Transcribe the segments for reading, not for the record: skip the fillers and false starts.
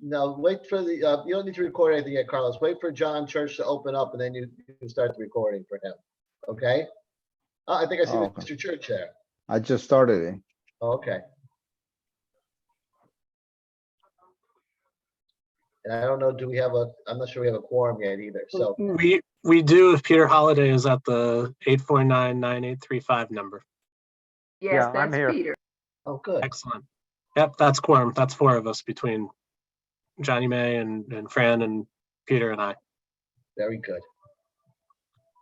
No, wait for the, you don't need to record anything yet, Carlos. Wait for John Church to open up and then you can start the recording for him. Okay? I think I see Oh, okay. Mr. Church there. I just started it. Okay. And I don't know, do we have I'm not sure we have a quorum yet either, so. We do if Peter Holiday is at the 849-9835 number. Yes, Yeah, I'm that's here. Peter. Oh, good. Excellent. Yep, that's quorum. That's 4 of us between Johnny May and Fran and Peter and I. Very good.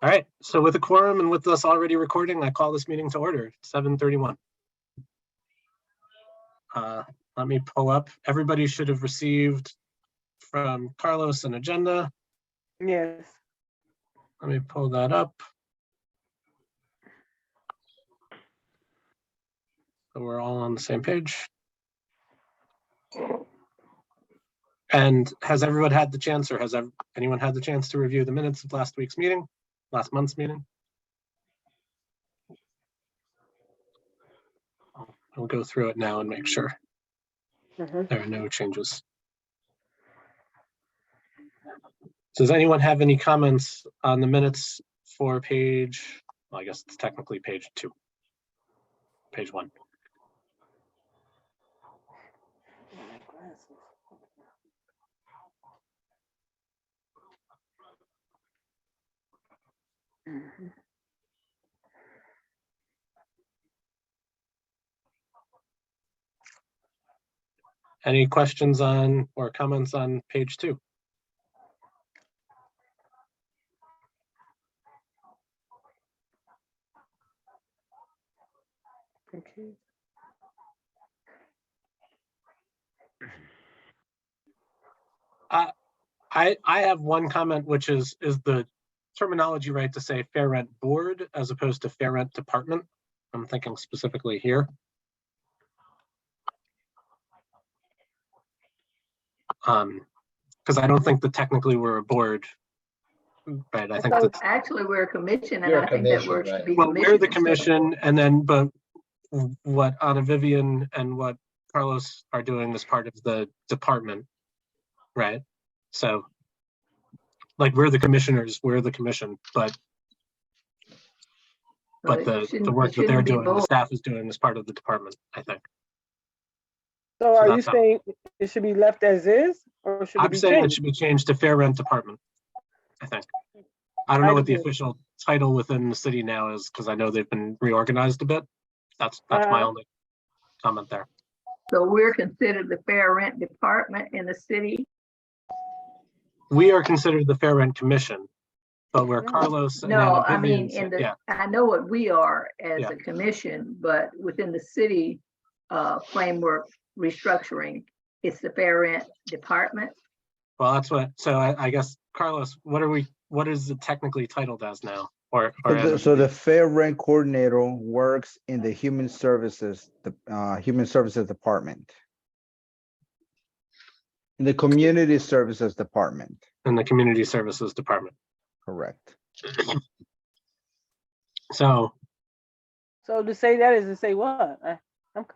All right, so with a quorum and with us already recording, I call this meeting to order, 7:31. Let me pull up. Everybody should have received from Carlos an agenda. Yes. Let me pull that up. So we're all on the same page. And has everyone had the chance, or has anyone had the chance to review the minutes of last month's meeting? I'll go through it now and make sure there are no changes. Does anyone have any comments on the minutes for page, well, I guess it's technically page 2, page 1. Any questions on or comments on page 2? Okay. I have one comment, which is the terminology right to say Fair Rent Board as opposed to Fair Rent Department? I'm thinking specifically here. Because I don't think that technically we're a board, right? I think So that actually, we're a commission, and You're a I think that commission, word should right. be well, we're the commission. commission, and then but what Anna Vivian and what Carlos are doing is part of the department, right? So, like, we're the commissioners, we're the commission, but the work that they're doing, the staff is doing, is part of the department, I think. So are you that's how- saying it should be left as is, or should it I'm be saying it changed? should be changed to Fair Rent Department, I think. I don't know what the agree. official title within the city now is, because I know they've been reorganized a bit. That's my only comment there. So we're considered the fair rent department in the city. We are considered the Fair Rent Commission, but where No. Carlos and No, Anna I mean, Vivian in the, yeah, I know what we are as Yeah. a commission, but within the city framework restructuring, it's the fair rent department. well, that's what. So I guess Carlos, what is it technically titled as now? Or So the Fair Rent Coordinator works in the Human Services Department. In the Community Services Department, in the Community Services Department. correct. So So to say that is to say what? and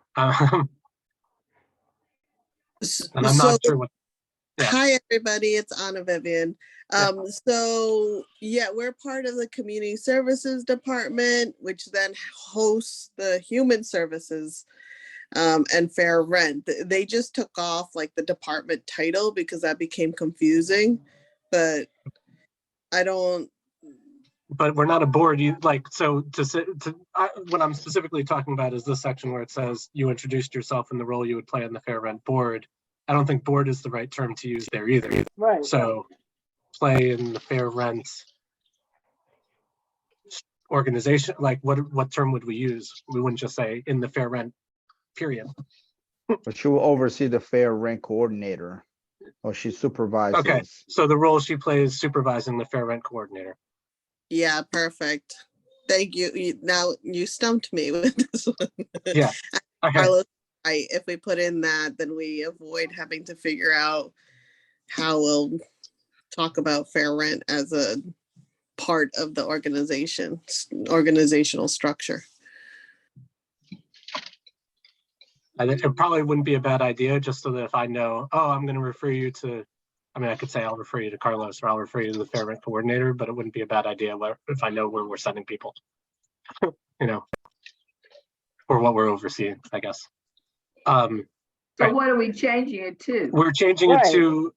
I'm not sure what. Yeah. Hi, everybody. It's Anna Vivian. Yeah. So yeah, we're part of the Community Services Department, which then hosts the Human Services and Fair Rent. They just took off like the department title because that became confusing, but I don't. But we're not a board. You like so to say what I'm specifically talking about is this section where it says you introduced yourself in the role you would play on the Fair Rent Board. I don't think board is the right term to use there either. Right. So play in the Fair Rent organization, like what term would we use? We wouldn't just say in the Fair Rent period. But she will oversee the Fair Rent Coordinator, or she supervises. Okay, so the role she plays supervising the Fair Rent Coordinator. Yeah, perfect. Thank you. Now you stumped me with this one. Yeah. Okay. Carlos, if we put in that, then we avoid having to figure out how we'll talk about fair rent as a part of the organizational structure. I think it probably wouldn't be a bad idea, just so that if I know, oh, I'm gonna refer you to, I mean, I could say I'll refer you to Carlos, or I'll refer you to the Fair Rent Coordinator, but it wouldn't be a bad idea if I know where we're sending people. You know, or what we're overseeing, I guess. So Right. what are we changing it to? We're changing it Right. to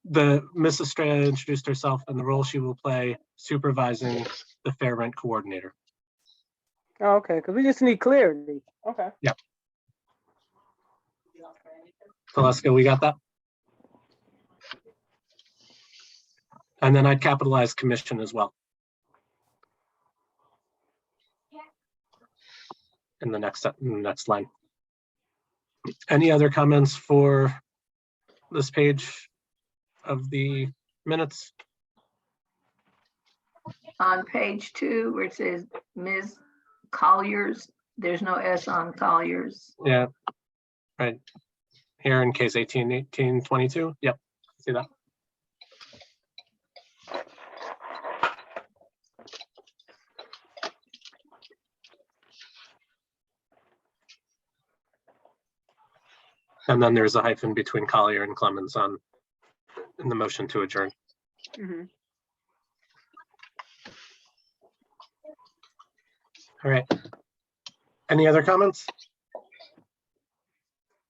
Miss Estrella introduced herself and the role she will play supervising the Fair Rent Coordinator. Oh, okay, because we just need clarity. Okay. Teleska, we got that? And then I'd capitalize commission as well. In the next line. Any other comments for this page of the minutes? On page 2, where it says Ms. Colliers, there's no S on Colliers. Yeah, right. Here in case 1822. Yep, see that. And then there's a hyphen between Collier and Clemens in the motion to adjourn. Mhm. All right. Any other comments?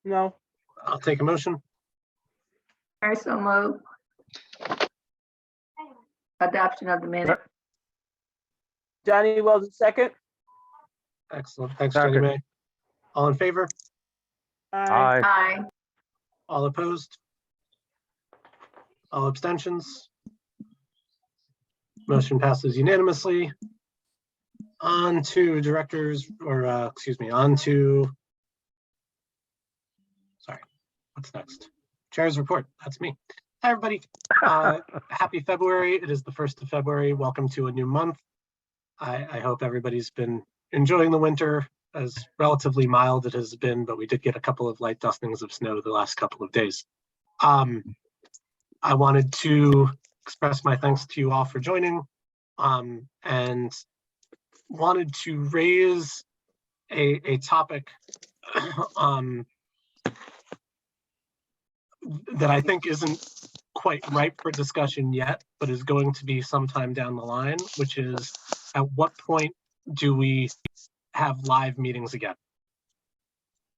No. I'll take a motion. I so move. Adoption of the minute. Johnny Wells, second. Excellent. Thanks, Jenny Mae. All in favor? Aye. Aye. All opposed? All abstentions? Motion passes unanimously. On to directors, or excuse me, on to, sorry, what's next? Chair's report, that's me. Hi, everybody. Happy February. It is the 1st of February. Welcome to a new month. I hope everybody's been enjoying the winter, as relatively mild it has been, but we did get a couple of light dustings of snow the last couple of days. I wanted to express my thanks to you all for joining, and wanted to raise a topic that I think isn't quite ripe for discussion yet, but is going to be sometime down the line, which is at what point do we have live meetings again?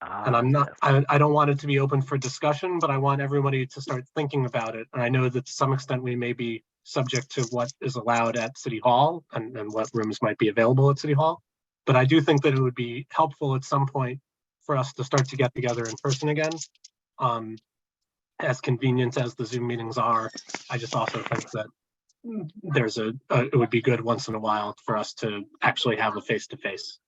And I'm not, I don't want it to be open for discussion, but I want everybody to start thinking about it. And I know that to some extent we may be subject to what is allowed at City Hall and what rooms might be available at City Hall. But I do think that it would be helpful at some point for us to start to get together in person again. As convenient as the Zoom meetings are, I just also think that there's it would be good once in a while for us to actually have a face-to-face.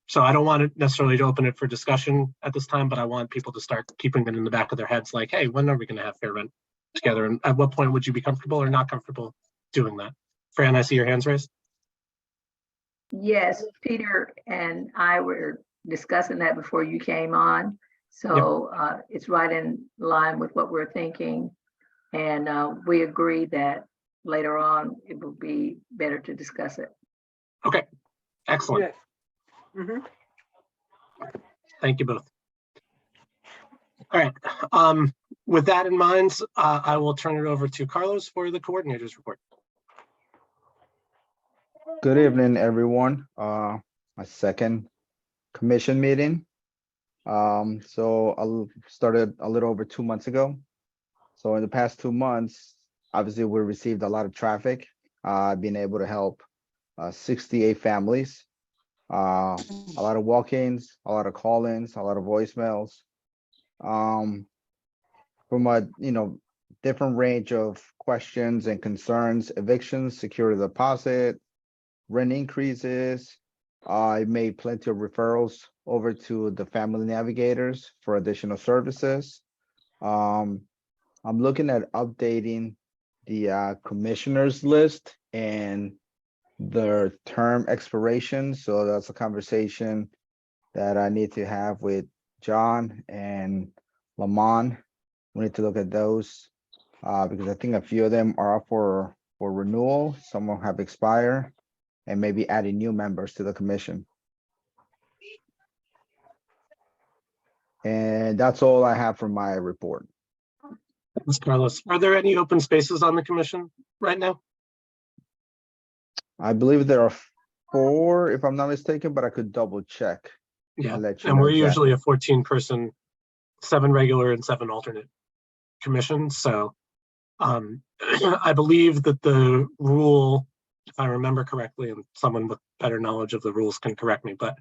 So I don't want it necessarily to open it for discussion at this time, but I want people to start keeping it in the back of their heads like, hey, when are we going to have Fair Rent together? And at what point would you be comfortable or not comfortable doing that? Fran, I see your hands raised. Yes, Peter and I were discussing that before you came on. So it's right in line with what we're thinking. And we agree that later on, it will be better to discuss it. Okay, excellent. Yes. Mhm. Thank you both. All right. With that in mind, I will turn it over to Carlos for the coordinator's report. Good evening, everyone. My second commission meeting. So I started a little over 2 months ago. So in the past 2 months, obviously we received a lot of traffic. I've been able to help 68 families. A lot of walk-ins, a lot of call-ins, a lot of voicemails. From a different range of questions and concerns, evictions, security deposit, rent increases. I made plenty of referrals over to the family navigators for additional services. I'm looking at updating the commissioners list and their term expiration. So that's a conversation that I need to have with John and Lamont. We need to look at those because I think a few of them are up for renewal. Some will have expired, and maybe adding new members to the commission. And that's all I have for my report. Thanks, Carlos. Are there any open spaces on the commission right now? I believe there are 4, if I'm not mistaken, but I could double check. Yeah, I'll let you and know we're exactly. usually a 14-person, 7 regular and 7 alternate commission. So I believe that the rule, if I remember correctly, and someone with better knowledge of the rules can correct me, but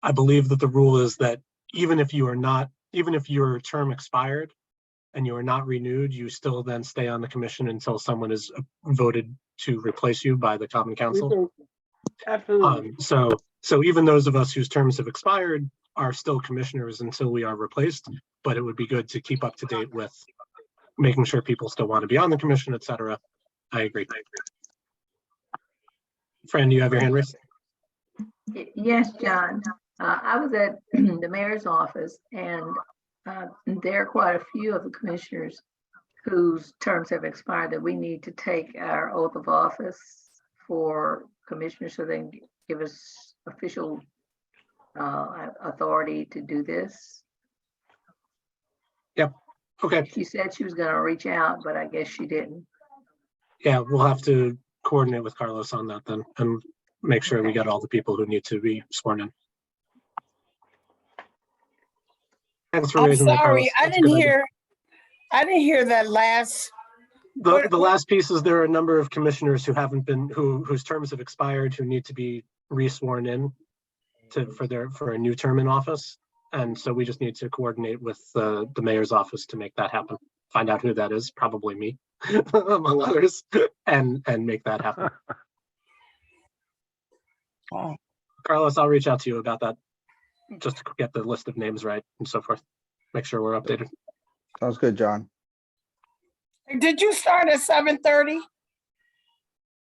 I believe that the rule is that even if your term expired and you are not renewed, you still then stay on the commission until someone is voted to replace you by the common council. Absolutely. So even those of us whose terms have expired are still commissioners until we are replaced, but it would be good to keep up to date with making sure people still want to be on the commission, et cetera. I agree. Fran, do you have your hand raised? Yes, John. I was at the mayor's office, and there are quite a few of the commissioners whose terms have expired that we need to take our oath of office for commissioners so they can give us official authority to do this. Okay, She said she was going to reach out, but I guess she didn't. yeah, we'll have to coordinate with Carlos on that then and make sure we Okay. get all the people who need to be sworn in. Thanks for I'm raising that, Carlos. sorry, I That's a good didn't idea. hear that last. The last piece is there are a number of commissioners who haven't been, whose terms have expired, who need to be re-sworn in for a new term in office. And so we just need to coordinate with the mayor's office to make that happen. Find out who that is, probably me, among others, and make that happen. Oh, Carlos, I'll reach out to you about that, just to get the list of names right and so forth. Make sure we're updated. Sounds good, John. did you start at 7:30?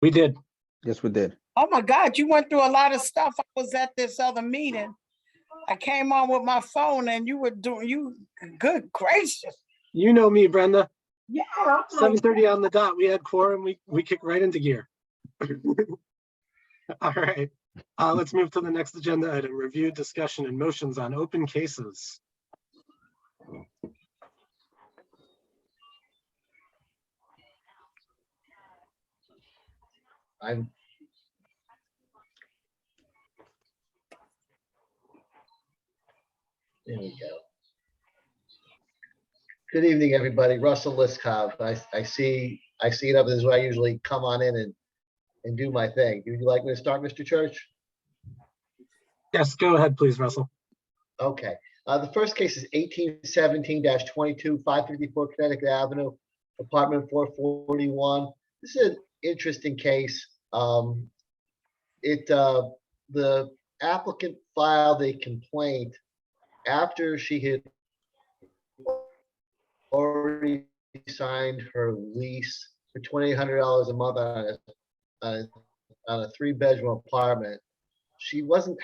We did. Yes, we did. Oh my God, you went through a lot of stuff. I was at this other meeting. I came on with my phone and you were doing, good gracious. You know me, Brenda. Yeah. I'm like, 7:30 on the dot. We had quorum. We kicked right into gear. All right. Let's move to the next agenda item: review, discussion, and motions on open cases. I'm. There we go. Good evening, everybody. Russell Liskov. I see it up. This is where I usually come on in and do my thing. Would you like me to start, Mr. Church? Yes, go ahead, please, Russell. Okay. The first case is 1817-22, 554 Connecticut Avenue, apartment 441. This is an interesting case. The applicant filed a complaint after she had already signed her lease for $2,800 a month on a 3-bedroom apartment. She wasn't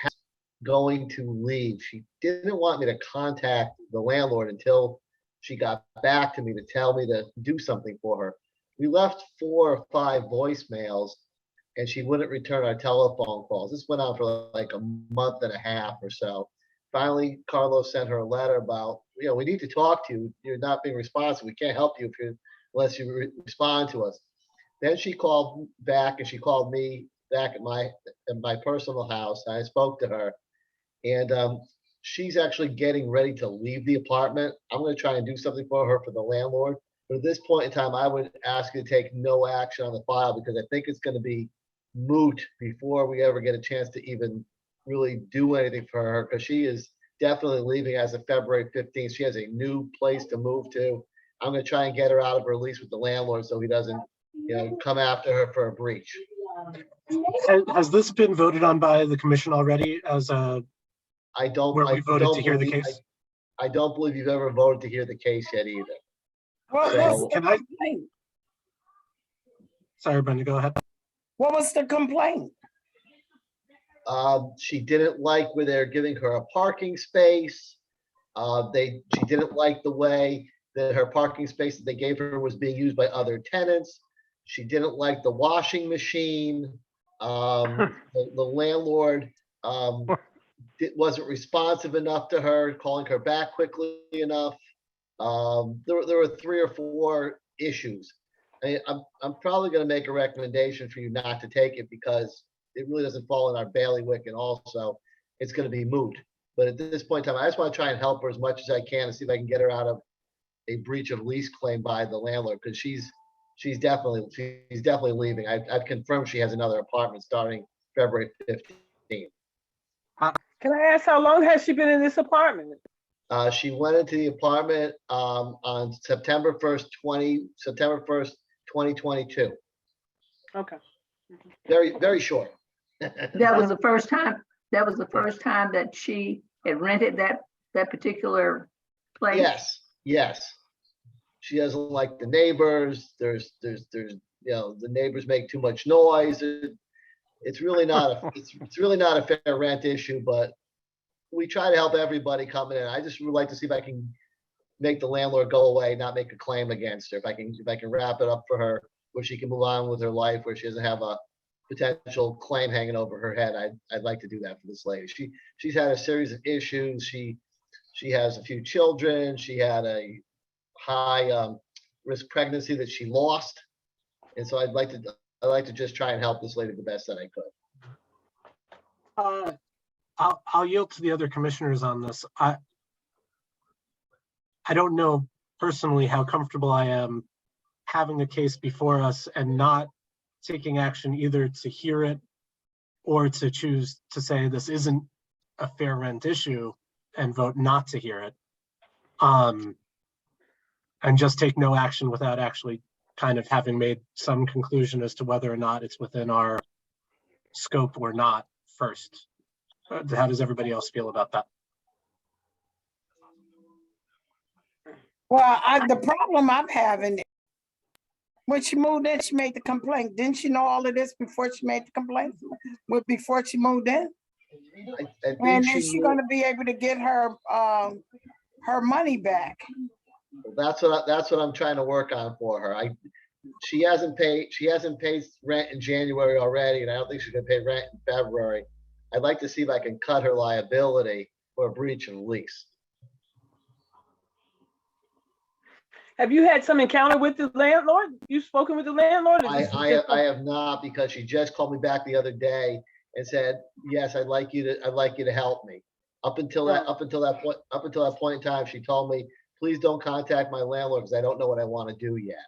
going to leave. She didn't want me to contact the landlord until she got back to me to tell me to do something for her. We left 4 or 5 voicemails and she wouldn't return our telephone calls. This went on for like a month and a half or so. Finally, Carlos sent her a letter about, we need to talk to you. You're not being responsive. We can't help you unless you respond to us. Then she called back and she called me back at my personal house. I spoke to her and she's actually getting ready to leave the apartment. I'm going to try and do something for her for the landlord. But at this point in time, I would ask you to take no action on the file because I think it's going to be moot before we ever get a chance to even really do anything for her, because she is definitely leaving as of February 15th. She has a new place to move to. I'm going to try and get her out of her lease with the landlord so he doesn't, come after her for a breach. Has this been voted on by the commission already as a, where we voted to hear the case? I don't believe you've ever voted to hear the case yet either. What So- was the Can I- complaint? Sorry, Brenda, go ahead. What was the complaint? She didn't like where they're giving her a parking space. She didn't like the way that her parking space that they gave her was being used by other tenants. She didn't like the washing machine. The landlord wasn't responsive enough to her, calling her back quickly enough. There were 3 or 4 issues. I'm probably gonna make a recommendation for you not to take it because it really doesn't fall in our bailiwick, and also it's gonna be moot. But at this point in time, I just want to try and help her as much as I can and see if I can get her out of a breach of lease claim by the landlord, because she's definitely leaving. I've confirmed she has another apartment starting February 15th. Can I ask how long has she been in this apartment? She went into the apartment on September 1st, 2022. Okay. Very, very short. That was the first time that she had rented that particular place? Yes. She doesn't like the neighbors. There's, the neighbors make too much noise. It's really not a fair rent issue, but we try to help everybody coming in. I just would like to see if I can make the landlord go away, not make a claim against her. If I can wrap it up for her, where she can move on with her life, where she doesn't have a potential claim hanging over her head. I'd like to do that for this lady. She's had a series of issues. She has a few children. She had a high risk pregnancy that she lost. And so I'd like to just try and help this lady the best that I could. I'll yield to the other commissioners on this. I don't know personally how comfortable I am having the case before us and not taking action either to hear it or to choose to say this isn't a fair rent issue and vote not to hear it. And just take no action without actually kind of having made some conclusion as to whether or not it's within our scope or not first. How does everybody else feel about that? Well, the problem I'm having, when she moved in, she made the complaint. Didn't she know all of this before she made the complaint? Before she moved in? I think And is she gonna be able to get her money back? That's what I'm trying to work on for her. She hasn't paid rent in January already, and I don't think she's gonna pay rent in February. I'd like to see if I can cut her liability for a breach of lease. Have you had some encounter with the landlord? You spoken with the landlord? or this is just- I have not, because she just called me back the other day and said, yes, I'd like you to help me. Up until that point in time, she told me, please don't contact my landlord because I don't know what I want to do yet.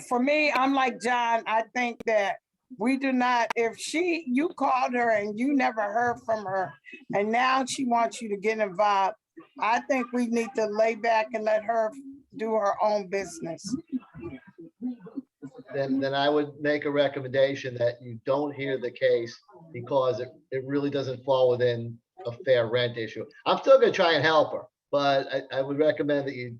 For me, I'm like John, I think that we do not, if you called her and you never heard from her, and now she wants you to get involved, I think we need to lay back and let her do her own business. Then I would make a recommendation that you don't hear the case because it really doesn't fall within a fair rent issue. I'm still gonna try and help her, but I would recommend that you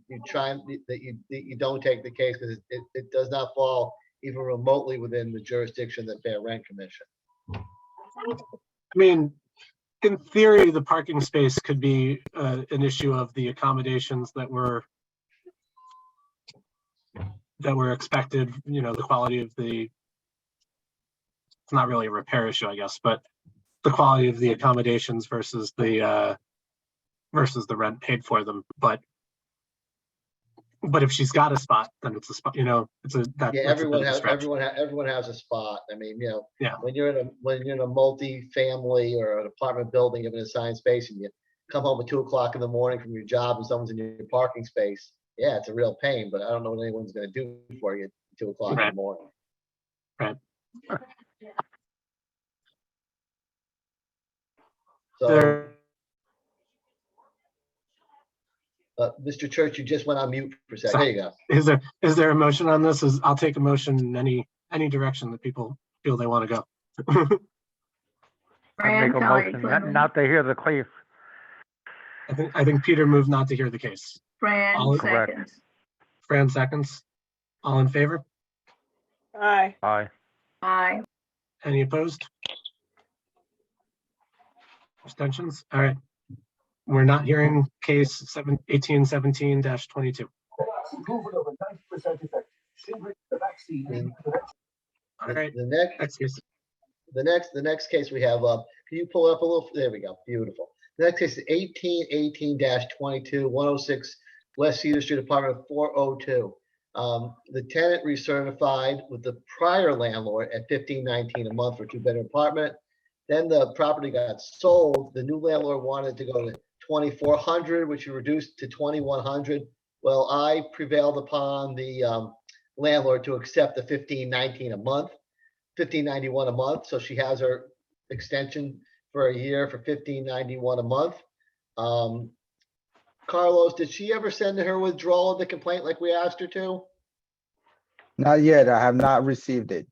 don't take the case because it does not fall even remotely within the jurisdiction of the Fair Rent Commission. I mean, in theory, the parking space could be an issue of the accommodations that were expected, the quality of it's not really a repair issue, I guess, but the quality of the accommodations versus the rent paid for them. But if she's got a spot, then it's a spot, Everyone has a spot. I mean, Yeah. when you're in a multi-family or an apartment building, you have an assigned space and you come home at 2:00 in the morning from your job and someone's in your parking space. Yeah, it's a real pain, but I don't know what anyone's gonna do for you at 2:00 in the morning. Right. So, Mr. Church, you just went on mute for a second. There you go. Is there a motion on this? I'll take a motion in any direction that people feel they want to go. I make a motion not to hear the case. I think Peter moved not to hear the case. Fran Correct. seconds. Fran seconds. All in favor? Aye. Aye. Aye. Any opposed? Abstentions? All right. We're not hearing case 1817-22. All right. The next Next case. the next case we have up, Can you pull up a little? There we go. Beautiful. The next case is 1818-22, 106 West Cedar Street, apartment 402. The tenant recertified with the prior landlord at $15.19 a month for a two-bedroom apartment. Then the property got sold. The new landlord wanted to go to $2,400, which he reduced to $2,100. Well, I prevailed upon the landlord to accept the $15.19 a month, $15.91 a month. So she has her extension for a year for $15.91 a month. Carlos, did she ever send her withdrawal of the complaint like we asked her to? Not yet. I have not received it.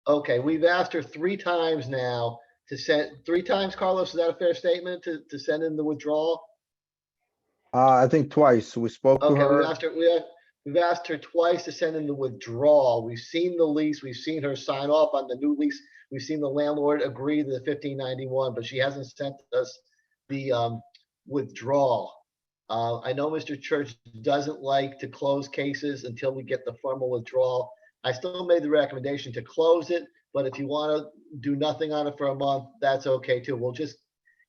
Okay, we've asked her 3 times now to send, 3 times, Carlos, is that a fair statement to send in the withdrawal? I think twice. We spoke to Okay, her. we've asked her twice to send in the withdrawal. We've seen the lease, we've seen her sign off on the new lease. We've seen the landlord agree to the $15.91, but she hasn't sent us the withdrawal. I know Mr. Church doesn't like to close cases until we get the formal withdrawal. I still made the recommendation to close it, but if you want to do nothing on it for a month, that's okay too. We'll just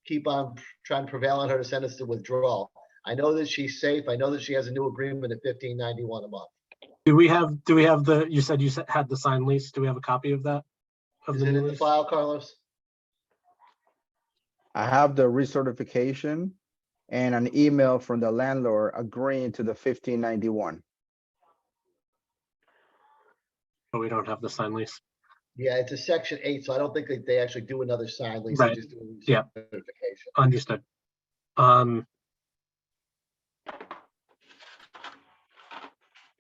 keep on trying to prevail on her to send us the withdrawal. I know that she's safe. I know that she has a new agreement at $15.91 a month. Do we have the, you said had the signed lease. Do we have a copy of that? Of Is the it new in the lease? file, Carlos? I have the recertification and an email from the landlord agreeing to the $15.91. But we don't have the signed lease. Yeah, it's a section 8, so I don't think that they actually do another sign lease. They Right. just do a Yeah. certification. Understood.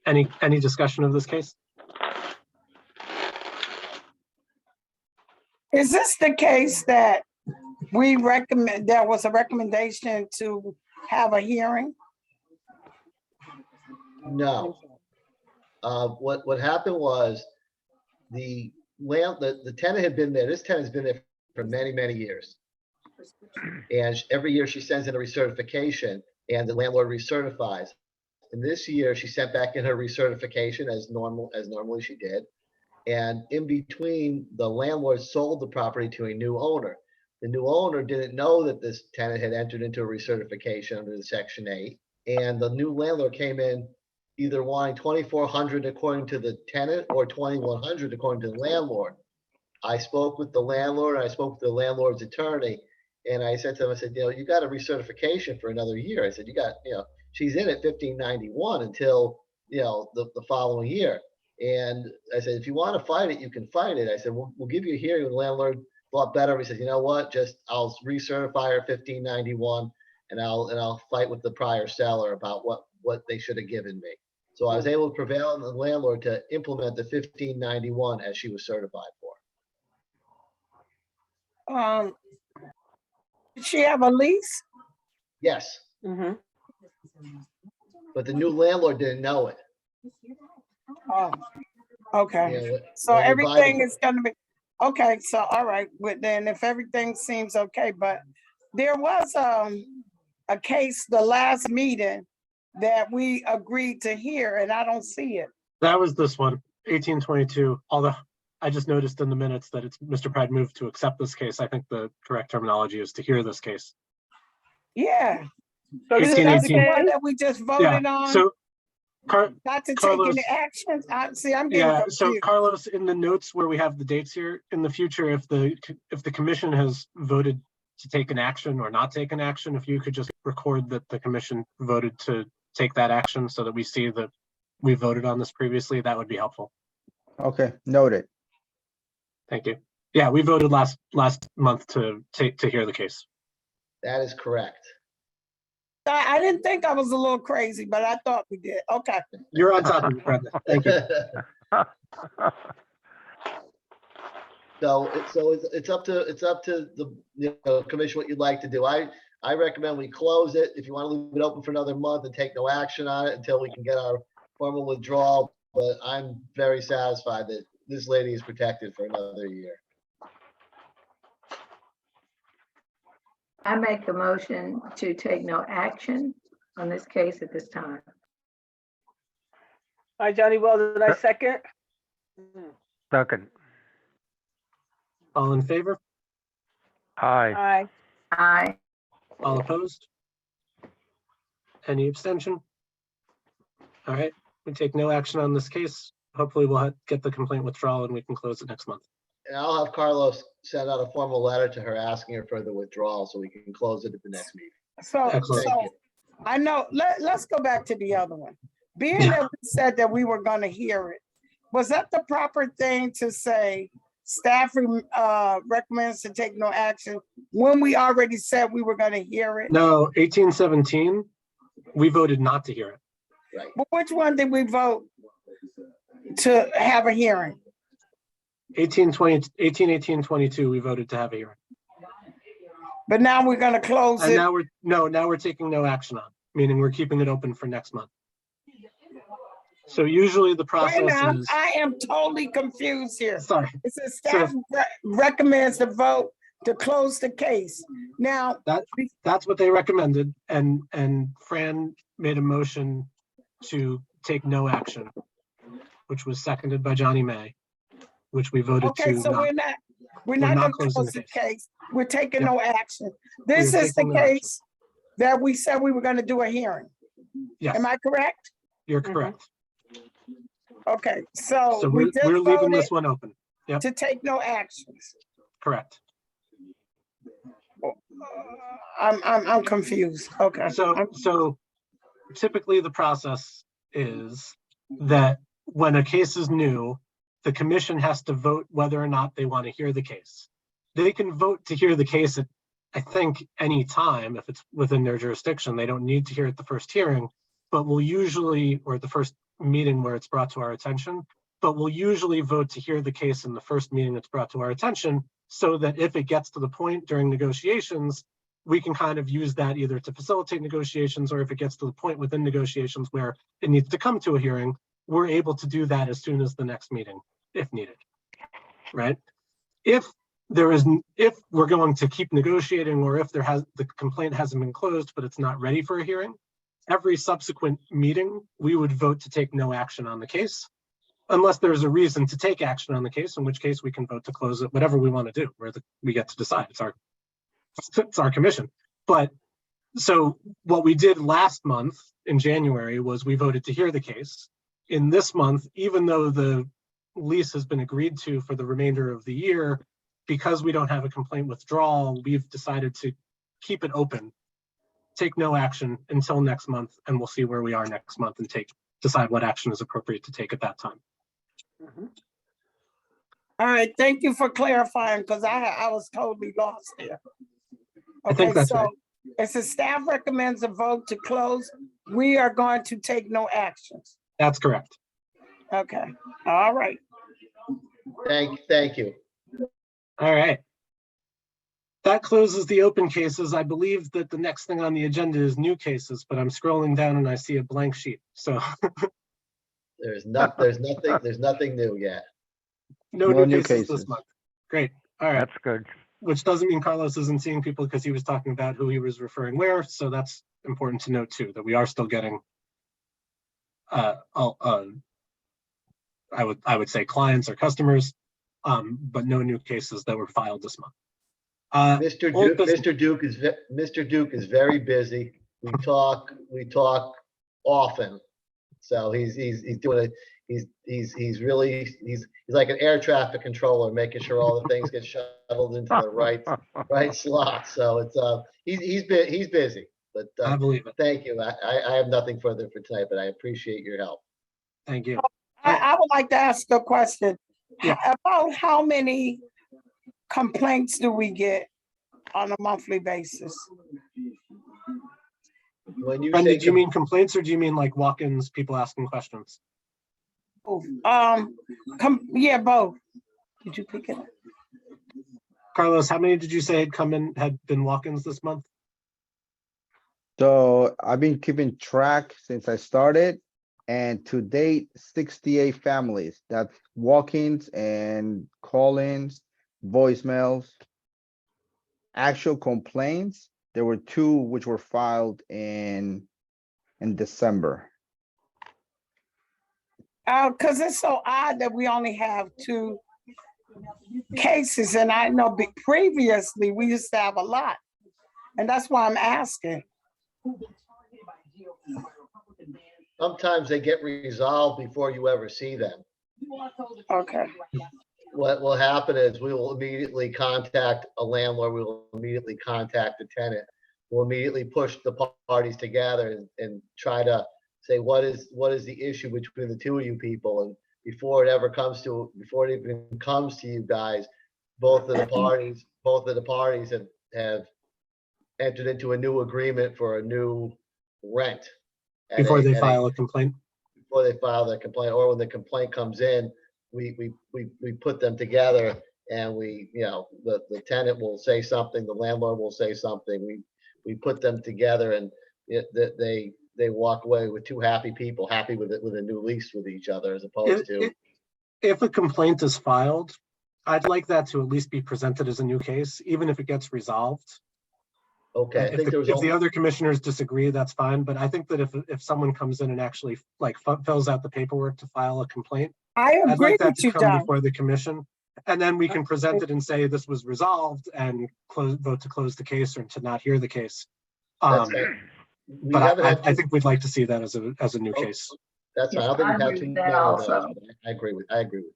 Any discussion of this case? Is this the case that we recommend, there was a recommendation to have a hearing? No. What happened was the tenant had been there. This tenant's been there for many, many years. And every year she sends in a recertification and the landlord recertifies. And this year she sent back in her recertification as normally she did. And in between, the landlord sold the property to a new owner. The new owner didn't know that this tenant had entered into a recertification under the Section 8. And the new landlord came in either wanting $2,400 according to the tenant or $2,100 according to the landlord. I spoke with the landlord, I spoke with the landlord's attorney, and I said to him, I said, you got a recertification for another year. I said, she's in at $15.91 until, the following year. And I said, if you want to fight it, you can fight it. I said, we'll give you a hearing. The landlord thought better. He said, you know what? I'll recertify her $15.91 and I'll fight with the prior seller about what they should have given me. So I was able to prevail on the landlord to implement the $15.91 as she was certified for. Did she have a lease? Yes, Mhm. but the new landlord didn't know it. Oh, okay. You know, So when they buy everything the- is gonna be, okay, so all right, but then if everything seems okay, but there was a case the last meeting that we agreed to hear and I don't see it. That was this one, 1822. Although I just noticed in the minutes that it's Mr. Pride moved to accept this case. I think the correct terminology is to hear this case. Yeah, So this is that's the 1818. one that we just voted on, So not to take Carlos- any actions. See, I'm getting yeah, so confused. Carlos, in the notes where we have the dates here, in the future, if the commission has voted to take an action or not take an action, if you could just record that the commission voted to take that action so that we see that we voted on this previously, that would be helpful. Okay, noted. Thank you. Yeah, we voted last month to hear the case. That is correct. I didn't think I was a little crazy, but I thought we did. Okay. You're on top of it, Brenda. Thank you. So it's up to the commission what you'd like to do. I recommend we close it. If you want to leave it open for another month and take no action on it until we can get our formal withdrawal, but I'm very satisfied that this lady is protected for another year. I make the motion to take no action on this case at this time. All right, Johnny, well, did I second? Second. All in favor? Aye. Aye. Aye. All opposed? Any abstention? All right, we take no action on this case. Hopefully we'll get the complaint withdrawal and we can close it next month. And I'll have Carlos send out a formal letter to her asking her for the withdrawal so we can close it at the next meeting. So, Excellent. Thank so you. I know, let's go back to the other one. Being Yeah. that we said that we were gonna hear it, was that the proper thing to say? Staff recommends to take no action when we already said we were gonna hear it? No, 1817, we voted not to hear it. Right. But which one did we vote to have a hearing? 1822, we voted to have a hearing. But now we're gonna close And it. now we're taking no action on, meaning we're keeping it open for next month. So usually the Wait process now, is, I am totally confused here. sorry, It says staff recommends the vote to close the case. Now, that's what they recommended, and Fran made a motion to take no action, which was seconded by Johnny May, which we voted okay, to so not. we're not not gonna closing close the the case. We're taking Yep. no action. This We're is the taking no action. case that we said we were gonna do a hearing. Yes, Am I correct? you're Mhm. correct. Okay, so So we we're just leaving voted this one open. to take no actions. Correct. I'm confused. Okay. So typically the process is that when a case is new, the commission has to vote whether or not they want to hear the case. They can vote to hear the case at, I think, any time if it's within their jurisdiction. They don't need to hear it the first hearing, but we'll usually, or the first meeting where it's brought to our attention, but we'll usually vote to hear the case in the first meeting that's brought to our attention, so that if it gets to the point during negotiations, we can kind of use that either to facilitate negotiations, or if it gets to the point within negotiations where it needs to come to a hearing, we're able to do that as soon as the next meeting, if needed, right? If we're going to keep negotiating, or if the complaint hasn't been closed, but it's not ready for a hearing, every subsequent meeting, we would vote to take no action on the case, unless there's a reason to take action on the case, in which case we can vote to close it, whatever we want to do, we get to decide. It's our commission. But so what we did last month in January was we voted to hear the case. In this month, even though the lease has been agreed to for the remainder of the year, because we don't have a complaint withdrawal, we've decided to keep it open, take no action until next month, and we'll see where we are next month and decide what action is appropriate to take at that time. All right, thank you for clarifying, because I was totally lost there. I think Okay, that's right. so it says staff recommends a vote to close. We are going to take no actions. That's correct. Okay, all right. Thank you. All right. That closes the open cases. I believe that the next thing on the agenda is new cases, but I'm scrolling down and I see a blank sheet. So There's nothing new yet. no new cases this month. Great. All right. That's good. Which doesn't mean Carlos isn't seeing people, because he was talking about who he was referring where. So that's important to note too, that we are still getting I would say clients or customers, but no new cases that were filed this month. Mr. Duke is very busy. We talk often. So he's doing it. He's like an air traffic controller, making sure all the things get shuttled into the right slot. So it's he's busy. But I believe it. thank you. I have nothing further for tonight, but I appreciate your help. Thank you. I would like to ask a question. Yeah. About how many complaints do we get on a monthly basis? When you And say did you mean complaints, or do you mean like walk-ins, people asking questions? Yeah, both. Did you pick it up? Carlos, how many did you say had been walk-ins this month? So I've been keeping track since I started, and to date, 68 families. That's walk-ins and call-ins, voicemails. Actual complaints, there were 2 which were filed in December. Because it's so odd that we only have 2 cases, and I know previously we used to have a lot. And that's why I'm asking. Sometimes they get resolved before you ever see them. Okay. What will happen is we will immediately contact a landlord, we will immediately contact the tenant. We'll immediately push the parties together and try to say, what is the issue between the two of you people? And before it even comes to you guys, both of the parties have entered into a new agreement for a new rent. Before they file a complaint. Before they file their complaint, or when the complaint comes in, we put them together, and the tenant will say something, the landlord will say something. We put them together, and they walk away with two happy people, happy with a new lease with each other, as opposed to. If a complaint is filed, I'd like that to at least be presented as a new case, even if it gets resolved. Okay, I think there was If the other commissioners disagree, that's fine, but I think that if someone comes in and actually fills out the paperwork to file a complaint, I I'd agree like that with to you, come John. before the commission, and then we can present it and say this was resolved and vote to close the case or to not hear the case. That's fine. We But haven't had I too- think we'd like to see that as a new Oh. case. That's fine. I Yes, don't think I we've had agree too with many that of those, also. but I agree with you.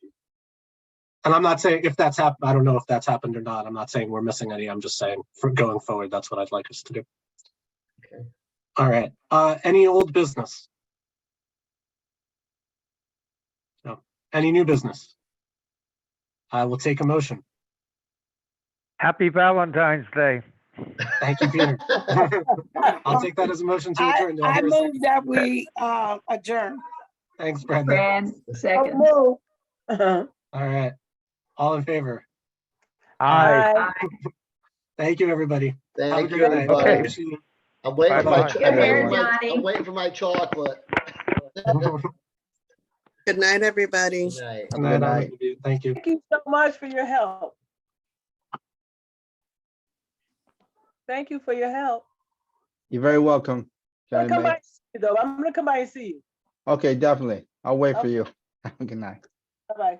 And I'm not saying if that's happened, I don't know if that's happened or not. I'm not saying we're missing any. I'm just saying for going forward, that's what I'd like us to do. Okay. All right. Any old business? No. Any new business? I will take a motion. Happy Valentine's Day. Thank you, Peter. I'll take that as a motion to adjourn. Do I I hear a second? move that we adjourn. Thanks, Brenda. Fran, second. Move. All right. All in favor? Aye. Aye. Thank you, everybody. Have a Thank great you, night. everybody. Appreciate it. I'm waiting for my, Bye-bye. Your hair, Johnny. I'm waiting for my chocolate. Good night, everybody. Good night. Have a good night. Thank you. Thank you so much for your help. Thank you for your help. You're very welcome. I'm Johnny gonna come by May. and see you, though. I'm gonna come by and see you. Okay, definitely. I'll wait for Okay. you. Good night. Bye-bye.